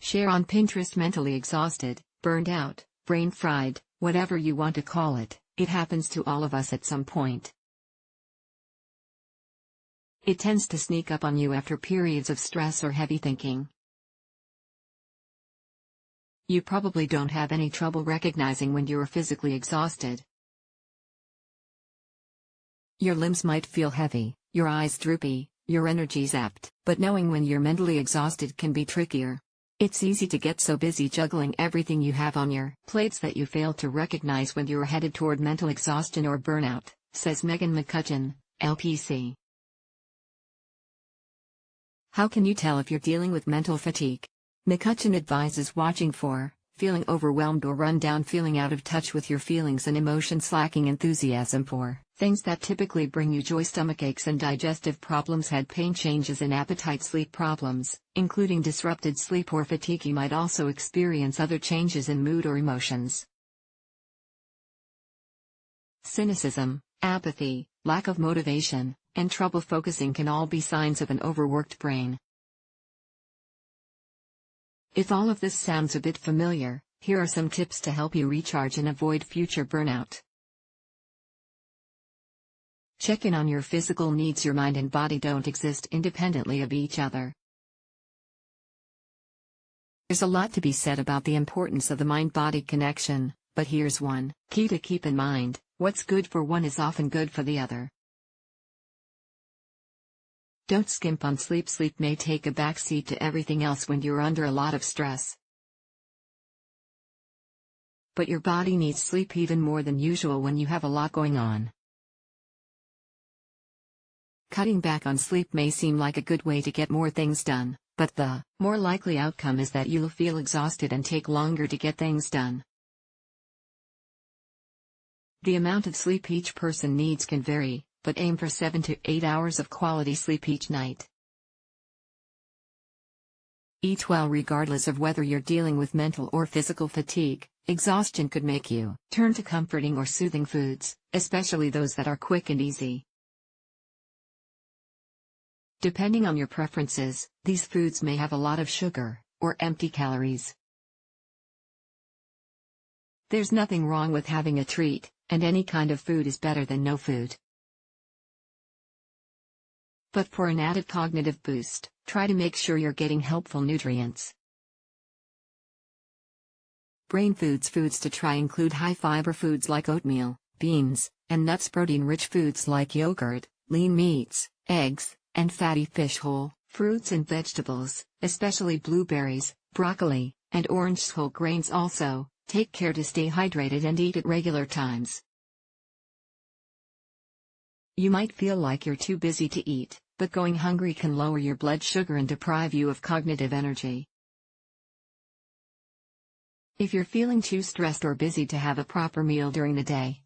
Share on Pinterest. Mentally exhausted, burned out, brain fried, whatever you want to call it, it happens to all of us at some point. It tends to sneak up on you after periods of stress or heavy thinking. You probably don't have any trouble recognizing when you're physically exhausted. Your limbs might feel heavy, your eyes droopy, your energy zapped, but knowing when you're mentally exhausted can be trickier. It's easy to get so busy juggling everything you have on your plates that you fail to recognize when you're headed toward mental exhaustion or burnout, says Megan McCutcheon, LPC. How can you tell if you're dealing with mental fatigue? McCutcheon advises watching for feeling overwhelmed or run down, feeling out of touch with your feelings and emotions, lacking enthusiasm for things that typically bring you joy, stomach aches and digestive problems, head pain, changes in appetite, sleep problems, including disrupted sleep or fatigue. You might also experience other changes in mood or emotions. Cynicism, apathy, lack of motivation, and trouble focusing can all be signs of an overworked brain. If all of this sounds a bit familiar, here are some tips to help you recharge and avoid future burnout. Check in on your physical needs. Your mind and body don't exist independently of each other. There's a lot to be said about the importance of the mind-body connection, but here's one key to keep in mind: what's good for one is often good for the other. Don't skimp on sleep. Sleep may take a backseat to everything else when you're under a lot of stress. But your body needs sleep even more than usual when you have a lot going on. Cutting back on sleep may seem like a good way to get more things done, but the more likely outcome is that you'll feel exhausted and take longer to get things done. The amount of sleep each person needs can vary, but aim for 7 to 8 hours of quality sleep each night. Eat well. Regardless of whether you're dealing with mental or physical fatigue, exhaustion could make you turn to comforting or soothing foods, especially those that are quick and easy. Depending on your preferences, these foods may have a lot of sugar, or empty calories. There's nothing wrong with having a treat, and any kind of food is better than no food. But for an added cognitive boost, try to make sure you're getting helpful nutrients. Brain foods. Foods to try include high-fiber foods like oatmeal, beans, and nuts. Protein-rich foods like yogurt, lean meats, eggs, and fatty fish. Whole fruits and vegetables, especially blueberries, broccoli, and orange. Whole grains. Also, take care to stay hydrated and eat at regular times. You might feel like you're too busy to eat, but going hungry can lower your blood sugar and deprive you of cognitive energy. If you're feeling too stressed or busy to have a proper meal during the day,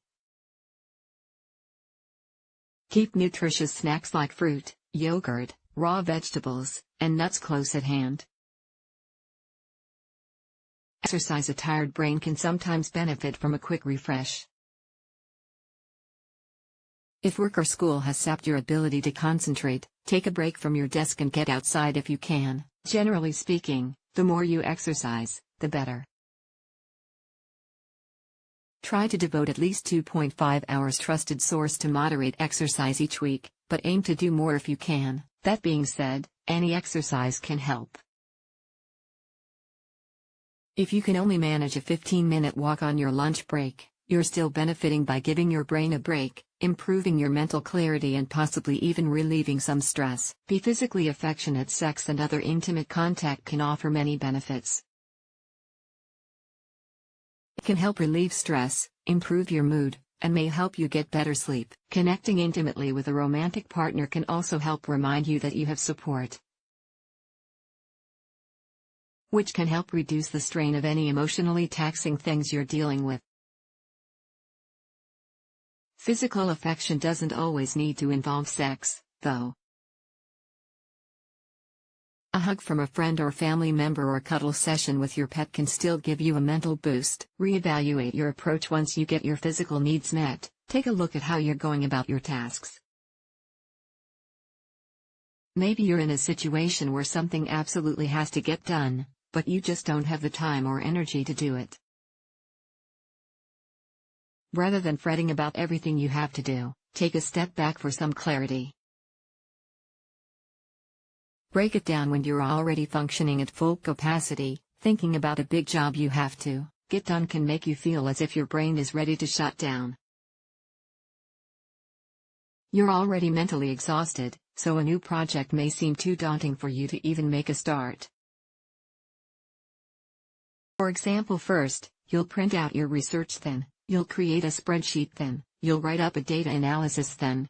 keep nutritious snacks like fruit, yogurt, raw vegetables, and nuts close at hand. Exercise. A tired brain can sometimes benefit from a quick refresh. If work or school has sapped your ability to concentrate, take a break from your desk and get outside if you can. Generally speaking, the more you exercise, the better. Try to devote at least 2.5 hours. Trusted source to moderate exercise each week, but aim to do more if you can. That being said, any exercise can help. If you can only manage a 15-minute walk on your lunch break, you're still benefiting by giving your brain a break, improving your mental clarity and possibly even relieving some stress. Be physically affectionate. Sex and other intimate contact can offer many benefits. It can help relieve stress, improve your mood, and may help you get better sleep. Connecting intimately with a romantic partner can also help remind you that you have support, which can help reduce the strain of any emotionally taxing things you're dealing with. Physical affection doesn't always need to involve sex, though. A hug from a friend or family member or a cuddle session with your pet can still give you a mental boost. Reevaluate your approach once you get your physical needs met. Take a look at how you're going about your tasks. Maybe you're in a situation where something absolutely has to get done, but you just don't have the time or energy to do it. Rather than fretting about everything you have to do, take a step back for some clarity. Break it down when you're already functioning at full capacity. Thinking about a big job you have to get done can make you feel as if your brain is ready to shut down. You're already mentally exhausted, so a new project may seem too daunting for you to even make a start. For example, first, you'll print out your research, then, you'll create a spreadsheet, then, you'll write up a data analysis, then,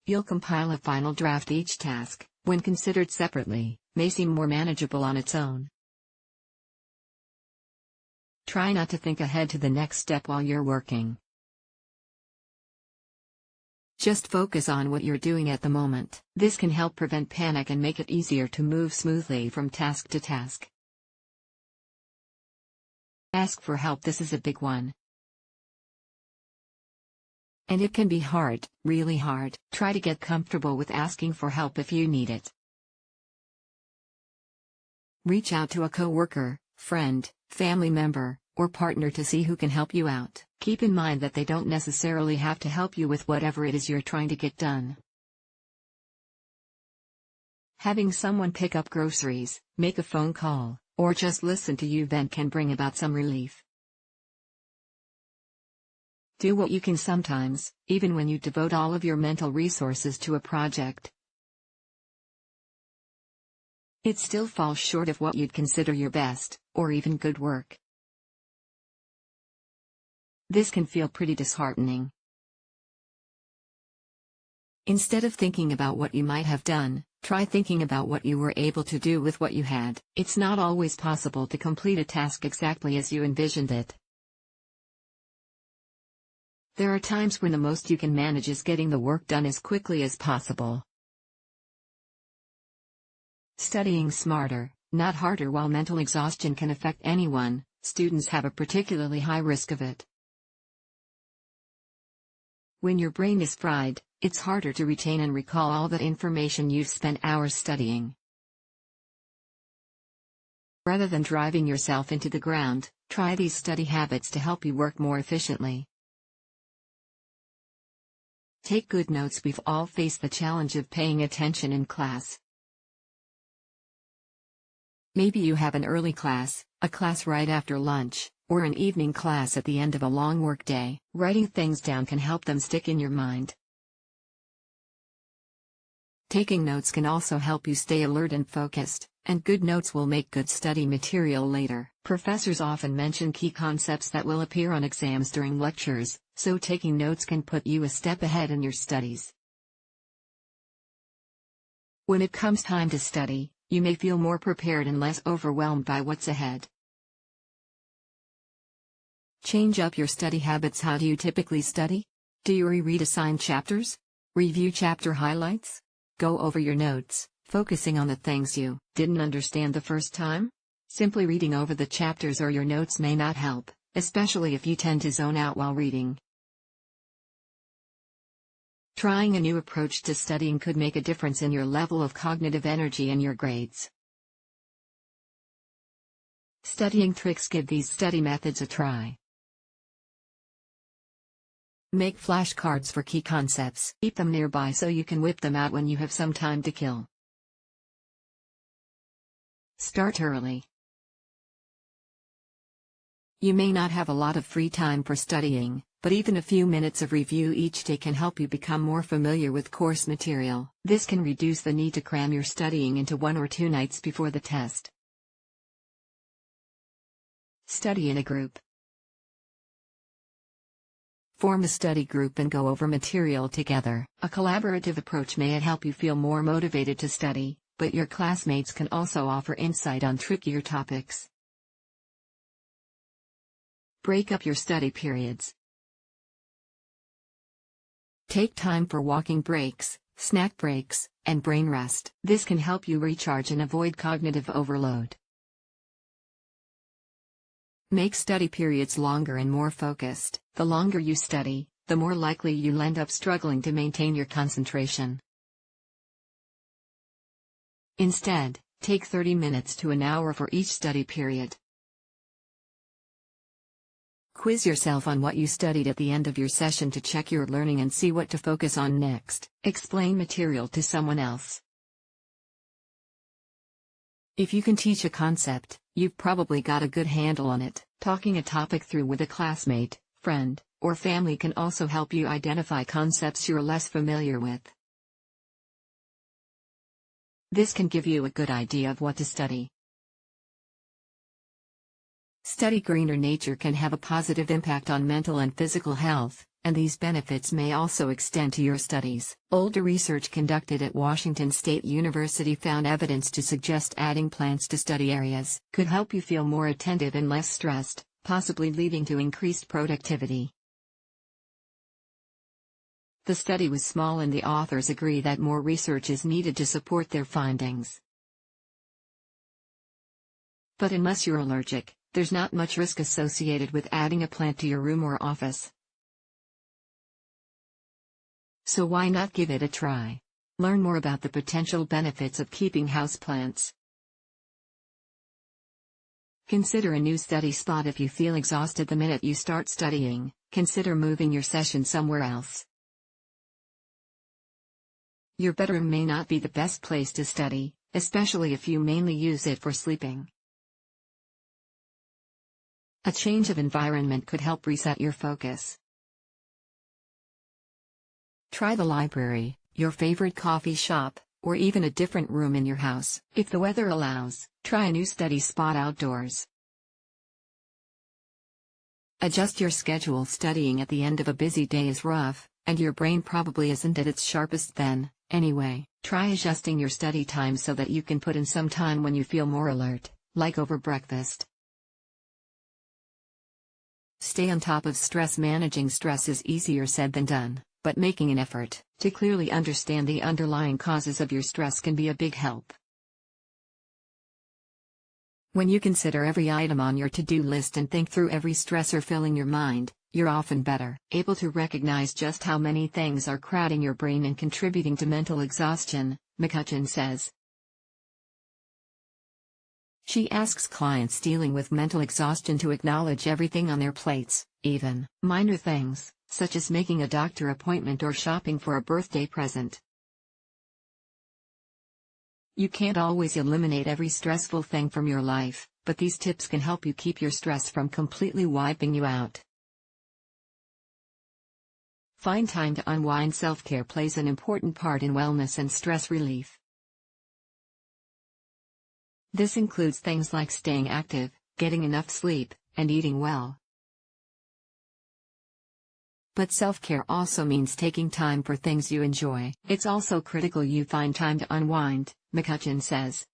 you'll compile a final draft. Each task, when considered separately, may seem more manageable on its own. Try not to think ahead to the next step while you're working. Just focus on what you're doing at the moment. This can help prevent panic and make it easier to move smoothly from task to task. Ask for help. This is a big one. And it can be hard, really hard. Try to get comfortable with asking for help if you need it. Reach out to a coworker, friend, family member, or partner to see who can help you out. Keep in mind that they don't necessarily have to help you with whatever it is you're trying to get done. Having someone pick up groceries, make a phone call, or just listen to you vent can bring about some relief. Do what you can sometimes, even when you devote all of your mental resources to a project. It still falls short of what you'd consider your best, or even good work. This can feel pretty disheartening. Instead of thinking about what you might have done, try thinking about what you were able to do with what you had. It's not always possible to complete a task exactly as you envisioned it. There are times when the most you can manage is getting the work done as quickly as possible. Studying smarter, not harder. While mental exhaustion can affect anyone, students have a particularly high risk of it. When your brain is fried, it's harder to retain and recall all that information you've spent hours studying. Rather than driving yourself into the ground, try these study habits to help you work more efficiently. Take good notes. We've all faced the challenge of paying attention in class. Maybe you have an early class, a class right after lunch, or an evening class at the end of a long workday. Writing things down can help them stick in your mind. Taking notes can also help you stay alert and focused, and good notes will make good study material later. Professors often mention key concepts that will appear on exams during lectures, so taking notes can put you a step ahead in your studies. When it comes time to study, you may feel more prepared and less overwhelmed by what's ahead. Change up your study habits. How do you typically study? Do you reread assigned chapters? Review chapter highlights? Go over your notes, focusing on the things you didn't understand the first time? Simply reading over the chapters or your notes may not help, especially if you tend to zone out while reading. Trying a new approach to studying could make a difference in your level of cognitive energy and your grades. Studying tricks. Give these study methods a try. Make flashcards for key concepts. Keep them nearby so you can whip them out when you have some time to kill. Start early. You may not have a lot of free time for studying, but even a few minutes of review each day can help you become more familiar with course material. This can reduce the need to cram your studying into 1 or 2 nights before the test. Study in a group. Form a study group and go over material together. A collaborative approach may help you feel more motivated to study, but your classmates can also offer insight on trickier topics. Break up your study periods. Take time for walking breaks, snack breaks, and brain rest. This can help you recharge and avoid cognitive overload. Make study periods longer and more focused. The longer you study, the more likely you'll end up struggling to maintain your concentration. Instead, Take 30 minutes to an hour for each study period. Quiz yourself on what you studied at the end of your session to check your learning and see what to focus on next. Explain material to someone else. If you can teach a concept, you've probably got a good handle on it. Talking a topic through with a classmate, friend, or family can also help you identify concepts you're less familiar with. This can give you a good idea of what to study. Study greener nature can have a positive impact on mental and physical health, and these benefits may also extend to your studies. Older research conducted at Washington State University found evidence to suggest adding plants to study areas could help you feel more attentive and less stressed, possibly leading to increased productivity. The study was small and the authors agree that more research is needed to support their findings. But unless you're allergic, there's not much risk associated with adding a plant to your room or office. So why not give it a try? Learn more about the potential benefits of keeping houseplants. Consider a new study spot. If you feel exhausted the minute you start studying, consider moving your session somewhere else. Your bedroom may not be the best place to study, especially if you mainly use it for sleeping. A change of environment could help reset your focus. Try the library, your favorite coffee shop, or even a different room in your house. If the weather allows, try a new study spot outdoors. Adjust your schedule. Studying at the end of a busy day is rough, and your brain probably isn't at its sharpest then, anyway. Try adjusting your study time so that you can put in some time when you feel more alert, like over breakfast. Stay on top of stress. Managing stress is easier said than done, but making an effort to clearly understand the underlying causes of your stress can be a big help. When you consider every item on your to-do list and think through every stressor filling your mind, you're often better able to recognize just how many things are crowding your brain and contributing to mental exhaustion, McCutcheon says. She asks clients dealing with mental exhaustion to acknowledge everything on their plates, even minor things, such as making a doctor appointment or shopping for a birthday present. You can't always eliminate every stressful thing from your life, but these tips can help you keep your stress from completely wiping you out. Find time to unwind. Self-care plays an important part in wellness and stress relief. This includes things like staying active, getting enough sleep, and eating well. But self-care also means taking time for things you enjoy. It's also critical you find time to unwind, McCutcheon says.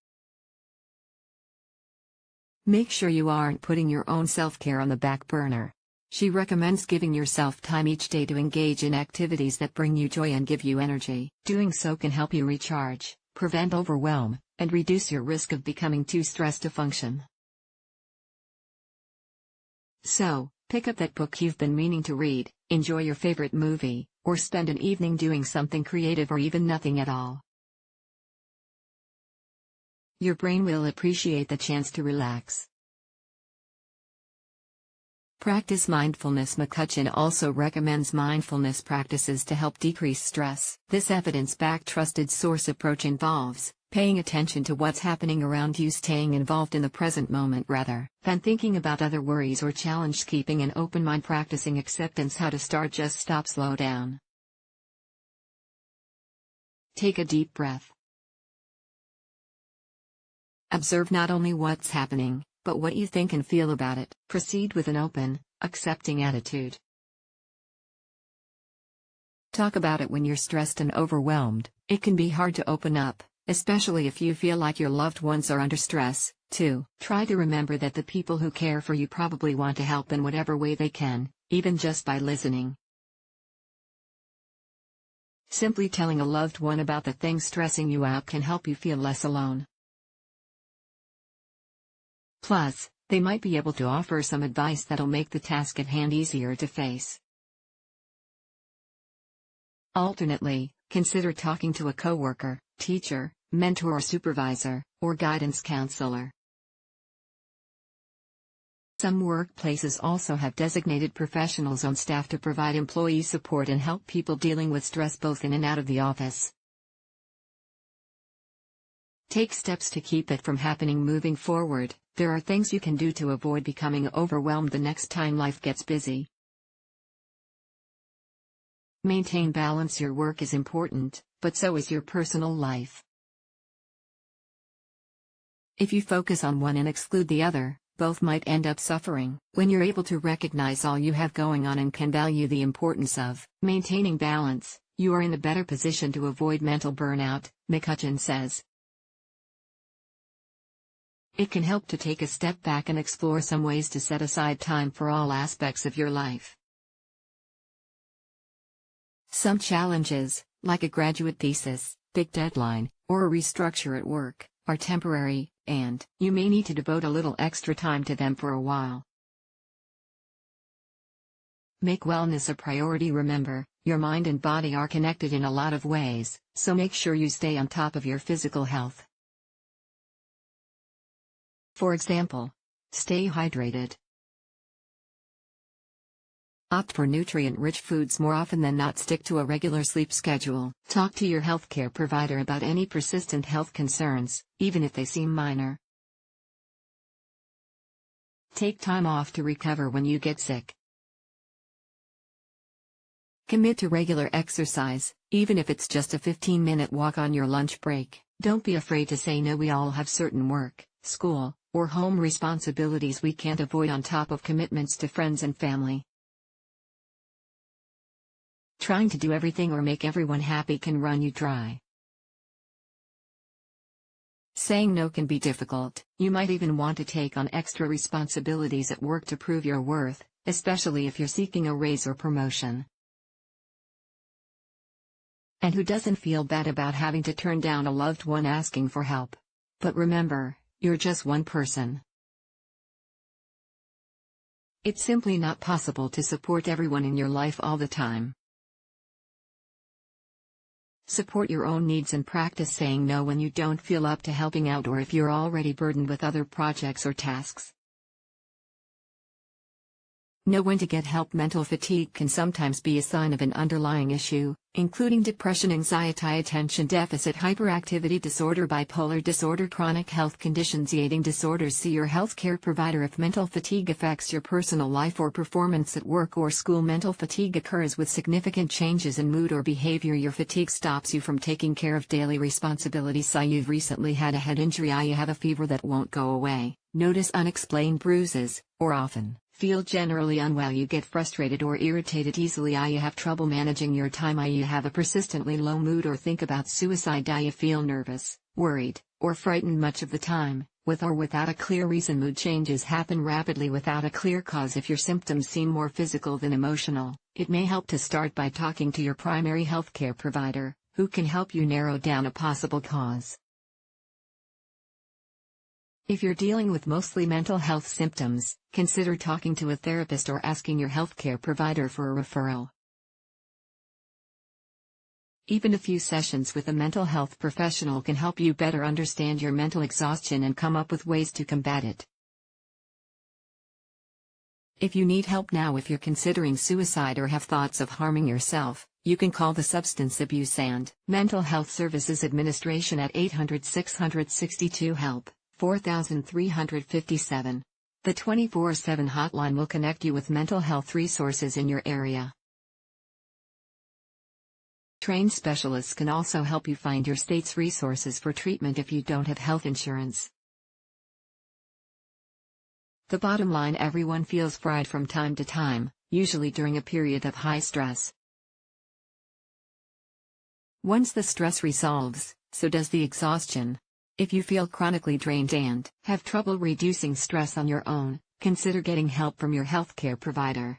Make sure you aren't putting your own self-care on the back burner. She recommends giving yourself time each day to engage in activities that bring you joy and give you energy. Doing so can help you recharge, prevent overwhelm, and reduce your risk of becoming too stressed to function. So, pick up that book you've been meaning to read, enjoy your favorite movie, or spend an evening doing something creative or even nothing at all. Your brain will appreciate the chance to relax. Practice mindfulness. McCutcheon also recommends mindfulness practices to help decrease stress. This evidence-backed trusted source approach involves paying attention to what's happening around you, staying involved in the present moment rather than thinking about other worries or challenges, keeping an open mind, practicing acceptance. How to start: just stop, slow down. Take a deep breath. Observe not only what's happening, but what you think and feel about it. Proceed with an open, accepting attitude. Talk about it when you're stressed and overwhelmed. It can be hard to open up, especially if you feel like your loved ones are under stress, too. Try to remember that the people who care for you probably want to help in whatever way they can, even just by listening. Simply telling a loved one about the things stressing you out can help you feel less alone. Plus, they might be able to offer some advice that'll make the task at hand easier to face. Alternately, consider talking to a coworker, teacher, mentor or supervisor, or guidance counselor. Some workplaces also have designated professionals on staff to provide employee support and help people dealing with stress both in and out of the office. Take steps to keep it from happening moving forward. There are things you can do to avoid becoming overwhelmed the next time life gets busy. Maintain balance. Your work is important, but so is your personal life. If you focus on one and exclude the other, both might end up suffering. When you're able to recognize all you have going on and can value the importance of maintaining balance, you are in a better position to avoid mental burnout, McCutcheon says. It can help to take a step back and explore some ways to set aside time for all aspects of your life. Some challenges, like a graduate thesis, big deadline, or a restructure at work, are temporary, and you may need to devote a little extra time to them for a while. Make wellness a priority. Remember, your mind and body are connected in a lot of ways, so make sure you stay on top of your physical health. For example, stay hydrated. Opt for nutrient-rich foods more often than not. Stick to a regular sleep schedule. Talk to your healthcare provider about any persistent health concerns, even if they seem minor. Take time off to recover when you get sick. Commit to regular exercise, even if it's just a 15-minute walk on your lunch break. Don't be afraid to say no. We all have certain work, school, or home responsibilities we can't avoid on top of commitments to friends and family. Trying to do everything or make everyone happy can run you dry. Saying no can be difficult. You might even want to take on extra responsibilities at work to prove your worth, especially if you're seeking a raise or promotion. And who doesn't feel bad about having to turn down a loved one asking for help? But remember, you're just one person. It's simply not possible to support everyone in your life all the time. Support your own needs and practice saying no when you don't feel up to helping out or if you're already burdened with other projects or tasks. Know when to get help. Mental fatigue can sometimes be a sign of an underlying issue, including depression, anxiety, attention deficit hyperactivity disorder, bipolar disorder, chronic health conditions, eating disorders. See your healthcare provider if mental fatigue affects your personal life or performance at work or school. Mental fatigue occurs with significant changes in mood or behavior. Your fatigue stops you from taking care of daily responsibilities. Say you've recently had a head injury. You have a fever that won't go away. Notice unexplained bruises, or often feel generally unwell. You get frustrated or irritated easily. You have trouble managing your time. You have a persistently low mood or think about suicide. You feel nervous, worried, or frightened much of the time, with or without a clear reason. Mood changes happen rapidly without a clear cause. If your symptoms seem more physical than emotional, it may help to start by talking to your primary healthcare provider, who can help you narrow down a possible cause. If you're dealing with mostly mental health symptoms, consider talking to a therapist or asking your healthcare provider for a referral. Even a few sessions with a mental health professional can help you better understand your mental exhaustion and come up with ways to combat it. If you need help now, if you're considering suicide or have thoughts of harming yourself, you can call the Substance Abuse and Mental Health Services Administration at 800-662-HELP. 4357. The 24/7 hotline will connect you with mental health resources in your area. Trained specialists can also help you find your state's resources for treatment if you don't have health insurance. The bottom line: everyone feels fried from time to time, usually during a period of high stress. Once the stress resolves, so does the exhaustion. If you feel chronically drained and have trouble reducing stress on your own, consider getting help from your healthcare provider.